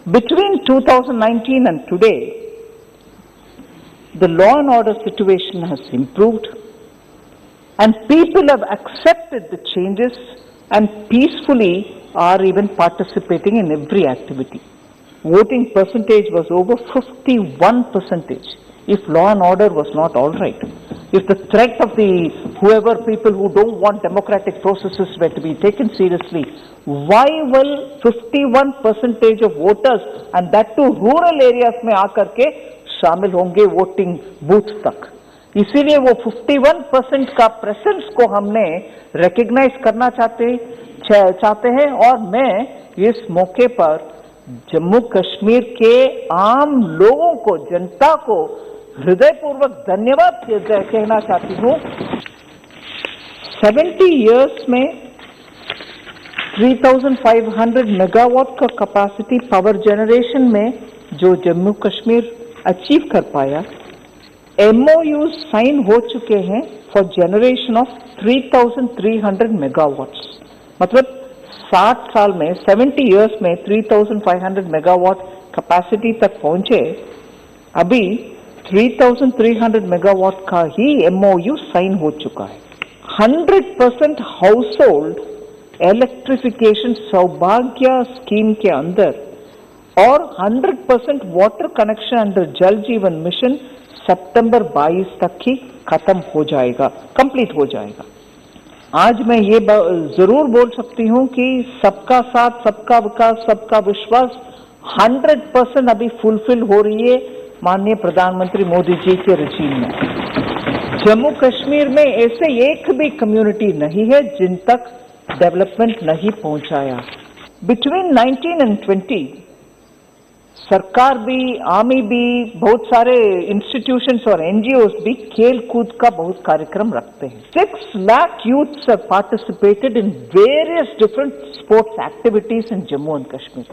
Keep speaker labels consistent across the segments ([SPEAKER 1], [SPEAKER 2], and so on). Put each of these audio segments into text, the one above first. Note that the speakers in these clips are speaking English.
[SPEAKER 1] Between 2019 and today, the law and order situation has improved and people have accepted the changes and peacefully are even participating in every activity. Voting percentage was over 51% if law and order was not all right. If the threat of the whoever people who don't want democratic processes were to be taken seriously, why will 51% of voters and that too rural areas में आकर के शामिल होंगे voting booth तक? इसीलिए वो 51% का presence को हमने रिकॉग्नाइज करना चाहते हैं और मैं इस मौके पर जम्मू कश्मीर के आम लोगों को, जनता को हृदयपूर्वक धन्यवाद कहना चाहती हूँ। 70 इयर्स में 3,500 मेगावाट का कैपेसिटी पावर जनरेशन में जो जम्मू कश्मीर अचीव कर पाया, MOU साइन हो चुके हैं फॉर जनरेशन ऑफ 3,300 मेगावाट्स। मतलब 60 साल में 70 इयर्स में 3,500 मेगावाट कैपेसिटी तक पहुंचे। अभी 3,300 मेगावाट का ही MOU साइन हो चुका है। 100% हाउस होल्ड इलेक्ट्रिफिकेशन सौभाग्य स्कीम के अंदर और 100% वाटर कनेक्शन अंडर जल जीवन मिशन सितंबर 22 तक ही खत्म हो जाएगा, कंप्लीट हो जाएगा। आज मैं ये जरूर बोल सकती हूँ कि सबका साथ, सबका विकास, सबका विश्वास 100% अभी फुलफिल हो रही है माननीय प्रधानमंत्री मोदी जी के रजीम में। जम्मू कश्मीर में ऐसे एक भी कम्युनिटी नहीं है जिन तक डेवलपमेंट नहीं पहुंचाया। बिटवीन 19 एंड 20 सरकार भी, आर्मी भी, बहुत सारे इंस्टीट्यूशंस और NGOs भी खेल कूद का बहुत कार्यक्रम रखते हैं। 6 lakh youths have participated in various different sports activities in Jammu and Kashmir.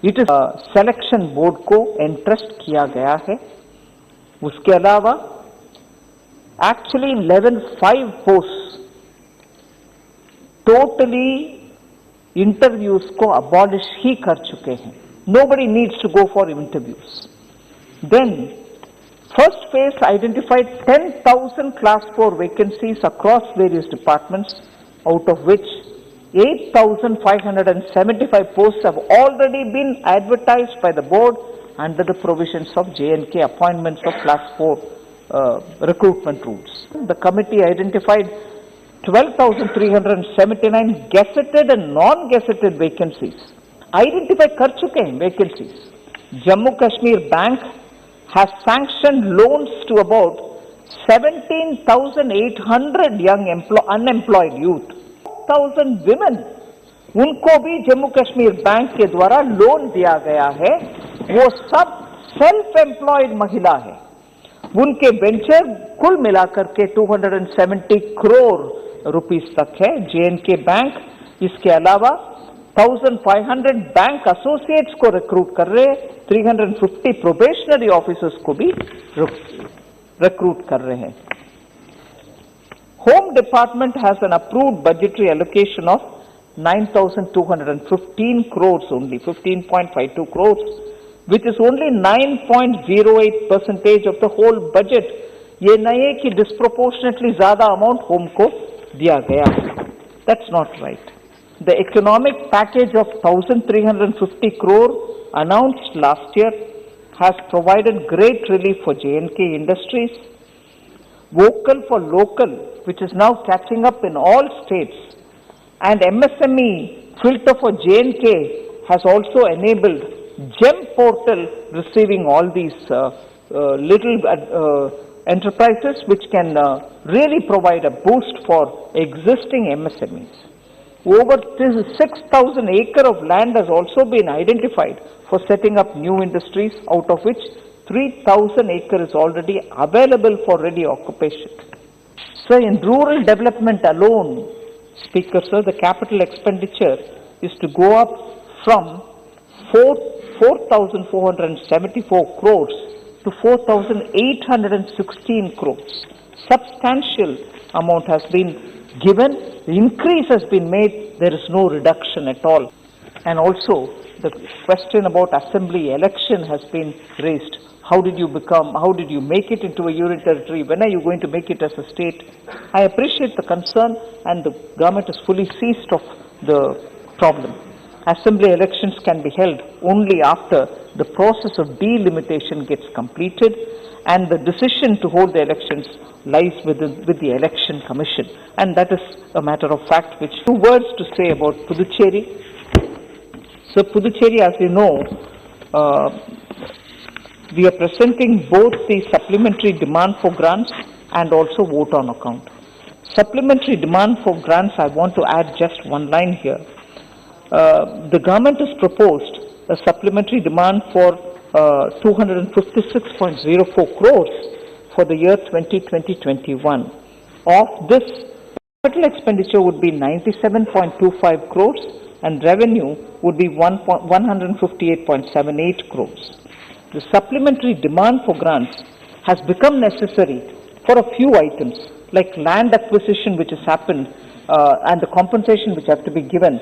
[SPEAKER 1] It is selection board को इंटरेस्ट किया गया है। उसके अलावा actually level 5 post totally interviews को अबॉलिश ही कर चुके हैं। Nobody needs to go for interviews. Then, first phase identified 10,000 class 4 vacancies across various departments, out of which 8,575 posts have already been advertised by the board under the provisions of J&K appointments of class 4 recruitment rules. The committee identified 12,379 gazetted and non-gazetted vacancies. Identify कर चुके हैं vacancies. Jammu Kashmir bank has sanctioned loans to about 17,800 young unemployed youth, 1,000 women, उनको भी Jammu Kashmir bank के द्वारा loan दिया गया है। वो सब सेल्फ एम्प्लॉयड महिला है। उनके वेंचर कुल मिलाकर के 270 करोड़ रुपीस तक है। J&K बैंक इसके अलावा 1,500 बैंक एसोसिएट्स को रिक्रूट कर रहे हैं, 350 प्रोबेशनरी ऑफिसर्स को भी रिक्रूट कर रहे हैं। Home department has an approved budgetary allocation of 9,215 crores only, 15.52 crores, which is only 9.08% of the whole budget. ये नहीं है कि डिस्प्रोपोर्शनेटली ज्यादा अमाउंट होम को दिया गया। That's not right. The economic package of 1,350 crore announced last year has provided great relief for J&K industries. Vocal for local, which is now catching up in all states, and MSME filter for J&K has also enabled GEM portal receiving all these little enterprises which can really provide a boost for existing MSMEs. Over 6,000 acres of land has also been identified for setting up new industries, out of which 3,000 acres is already available for ready occupation. So in rural development alone, Speaker Sir, the capital expenditure is to go up from 4,474 crores to 4,816 crores. Substantial amount has been given, the increase has been made, there is no reduction at all. And also, the question about assembly election has been raised. How did you make it into a union territory? When are you going to make it as a state? I appreciate the concern, and the government is fully seized of the problem. Assembly elections can be held only after the process of delimitation gets completed, and the decision to hold the elections lies with the Election Commission. And that is a matter of fact. Which two words to say about Puducherry. So Puducherry, as you know, we are presenting both the supplementary demand for grants and also vote on account. Supplementary demand for grants, I want to add just one line here. The government has proposed a supplementary demand for 256.04 crores for the year 2020-21. Of this, capital expenditure would be 97.25 crores and revenue would be 158.78 crores. The supplementary demand for grants has become necessary for a few items like land acquisition which has happened and the compensation which have to be given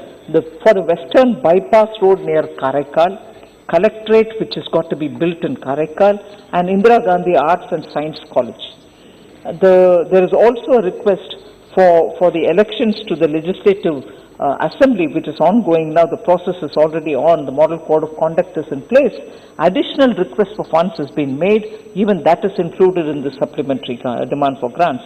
[SPEAKER 1] for the western bypass road near Karaikal, collectorate which has got to be built in Karaikal, and Indira Gandhi Arts and Science College. There is also a request for the elections to the Legislative Assembly, which is ongoing now. The process is already on. The Model Code of Conduct is in place. Additional request for funds has been made. Even that is included in the supplementary demand for grants.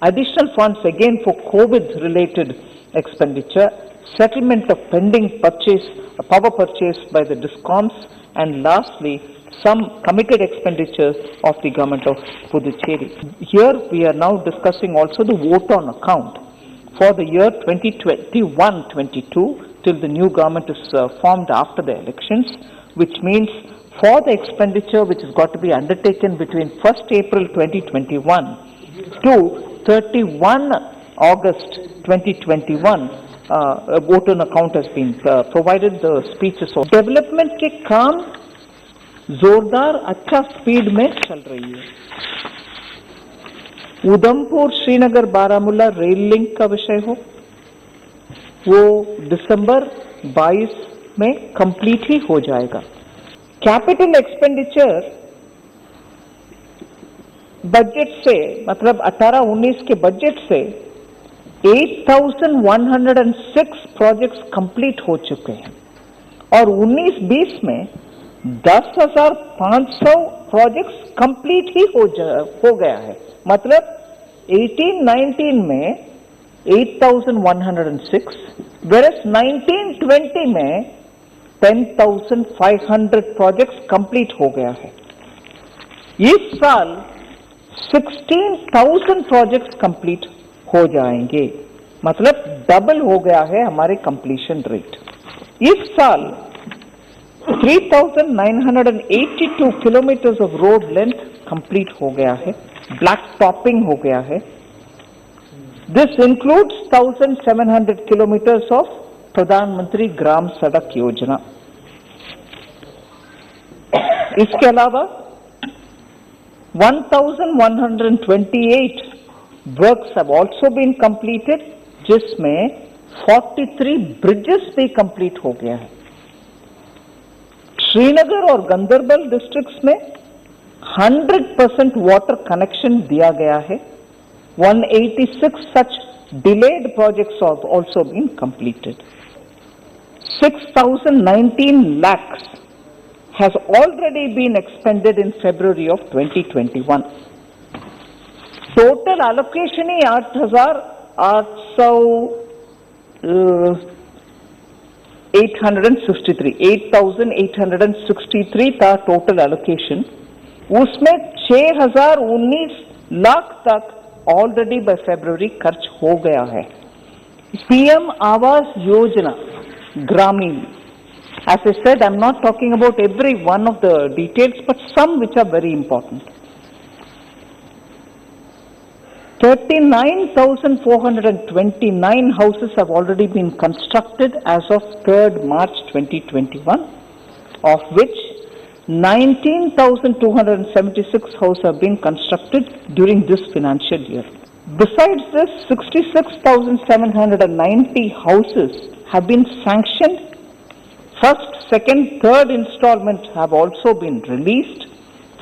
[SPEAKER 1] Additional funds again for COVID-related expenditure, settlement of pending power purchase by the DISCOMs, and lastly, some committed expenditures of the government of Puducherry. Here we are now discussing also the vote on account for the year 2021-22 till the new government is formed after the elections, which means for the expenditure which has got to be undertaken between 1st April 2021 to 31 August 2021, a vote on account has been provided. The speeches of development के काम जोरदार अच्छा speed में चल रही है. Udhampur Srinagar Baramulla rail link का विषय हो, वो दिसंबर 22 में कंप्लीट ही हो जाएगा. कैपिटल एक्सपेंडिचर बजट से, मतलब 18-19 के बजट से 8,106 प्रोजेक्ट्स कंप्लीट हो चुके हैं और 19-20 में 10,500 प्रोजेक्ट्स कंप्लीट ही हो गया है. मतलब 18-19 में 8,106, whereas 19-20 में 10,500 प्रोजेक्ट्स कंप्लीट हो गया है. इस साल 16,000 प्रोजेक्ट्स कंप्लीट हो जाएंगे, मतलब डबल हो गया है हमारे कंप्लीशन रेट. इस साल 3,982 kilometres of road length complete हो गया है, ब्लैक टॉपिंग हो गया है. दिस इंक्लूड्स 1,700 किलोमीटर्स ऑफ प्रधानमंत्री ग्राम सड़क योजना. इसके अलावा 1,128 works have also been completed, जिसमें 43 bridges भी कंप्लीट हो गया है. श्रीनगर और गंदरबल डिस्ट्रिक्ट्स में 100% वाटर कनेक्शन दिया गया है. 186 such delayed projects have also been completed. 6,019 lakhs has already been expended in February of 2021. Total allocation ही 8,863 था टोटल एलोकेशन. उसमें 6,019 लाख तक ऑलरेडी बाय फरवरी खर्च हो गया है. पीएम आवास योजना ग्रामीण, as I said, I'm not talking about every one of the details, but some which are very important. 39,429 houses have already been constructed as of 3rd March 2021, of which 19,276 houses have been constructed during this financial year. Besides this, 66,790 houses have been sanctioned First, second, third installment have also been released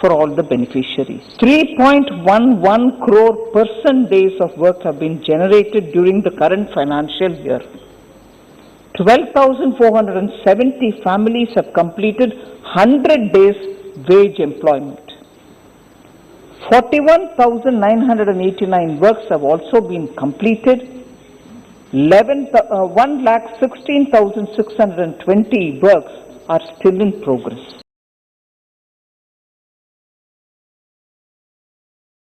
[SPEAKER 1] for all the beneficiaries. 3.11 crore person days of work have been generated during the current financial year. 12,470 families have completed 100 days wage employment. 41,989 works have also been completed. 1,16,620 works are still in progress.